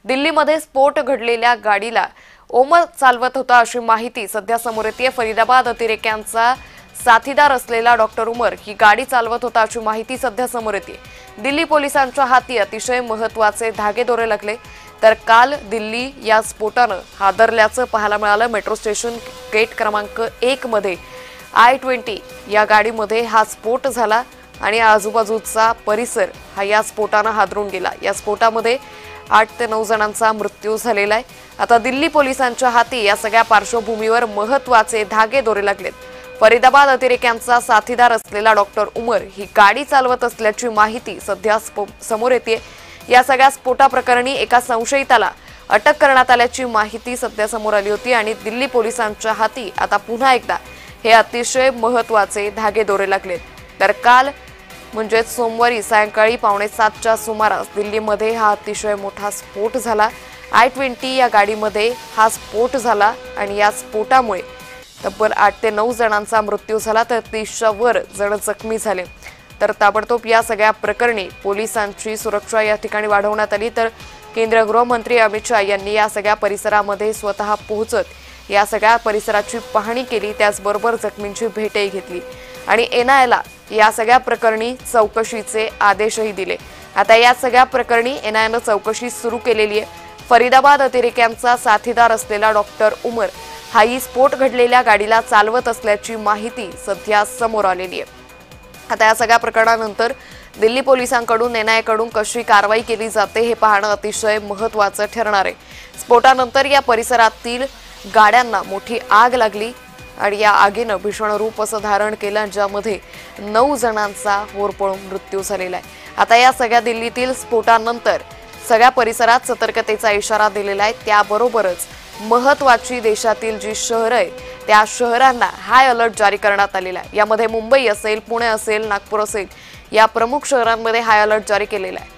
दिल्लीमध्ये स्फोट घडलेल्या गाडीला ओमर चालवत होता अशी माहिती सध्या समोर येते। फरीदाबाद अतिरेक्यांचा साथीदार असलेला डॉक्टर उमर ही गाडी चालवत होता अशी माहिती सध्या समोर येते। दिल्ली पोलिसांच्या हाती अतिशय महत्त्वाचे धागेदोरे लागले। तर काल दिल्ली या स्फोटानं हादरल्याचं पाहायला मिळालं। मेट्रो स्टेशन गेट क्रमांक 1 मध्ये I-20 या गाडीमध्ये हा स्फोट झाला आणि आजूबाजूचा परिसर हा या स्फोटानं हादरून गेला। या स्फोटामध्ये 8 ते 9 जणांचा मृत्यू झालेला आहे। आता दिल्ली पोलिसांच्या हाती या सगळ्या पार्श्वभूमीवर महत्त्वाचे धागेदोरे लागलेत। फरीदाबाद अतिरेक्यांचा साथीदार असलेला डॉक्टर उमर ही गाडी चालवत असल्याची माहिती सध्या समोर येते। या सगळ्या स्फोटाप्रकरणी एका संशयिताला अटक करण्यात आल्याची माहिती सध्या समोर आली होती आणि दिल्ली पोलिसांच्या हाती आता पुन्हा एकदा हे अतिशय महत्त्वाचे धागेदोरे लागलेत। तर काल म्हणजे सोमवारी सायंकाळी 6:45च्या सुमारास दिल्लीमध्ये हा अतिशय मोठा स्फोट झाला। I-20 या गाडीमध्ये हा स्फोट झाला आणि या स्फोटामुळे तब्बल 8 ते 9 जणांचा मृत्यू झाला तर 30च्या वर जण जखमी झाले। तर ताबडतोब या सगळ्या प्रकरणी पोलिसांची सुरक्षा या ठिकाणी वाढवण्यात आली। तर केंद्रीय गृहमंत्री अमित शाह यांनी या सगळ्या परिसरामध्ये स्वतः पोहोचत या सगळ्या परिसराची पाहणी केली, त्याचबरोबर जखमींची भेटही घेतली आणि NIAला या सगळ्या प्रकरणी चौकशीचे आदेशही दिले। आता या सगळ्या प्रकरणी NIAनं चौकशी सुरू केलेली आहे। फरीदाबाद अतिरेक्यांचा साथीदार असलेला डॉक्टर उमर हाही स्फोट घडलेल्या गाडीला चालवत असल्याची माहिती सध्या समोर आलेली आहे। आता या सगळ्या प्रकरणानंतर दिल्ली पोलिसांकडून NIAकडून कशी कारवाई केली जाते हे पाहणं अतिशय महत्त्वाचं ठरणार आहे। स्फोटानंतर या परिसरातील गाड्यांना मोठी आग लागली आणि या आगीनं भीषण रूप असं धारण केलं, ज्यामध्ये 9 जणांचा होरपळून मृत्यू झालेला आहे। आता या सगळ्या दिल्लीतील स्फोटानंतर सगळ्या परिसरात सतर्कतेचा इशारा दिलेला आहे। त्याबरोबरच महत्त्वाची देशातील जी शहरं आहेत त्या शहरांना हाय अलर्ट जारी करण्यात आलेला आहे। यामध्ये मुंबई असेल, पुणे असेल, नागपूर असेल या प्रमुख शहरांमध्ये हाय अलर्ट जारी केलेला आहे।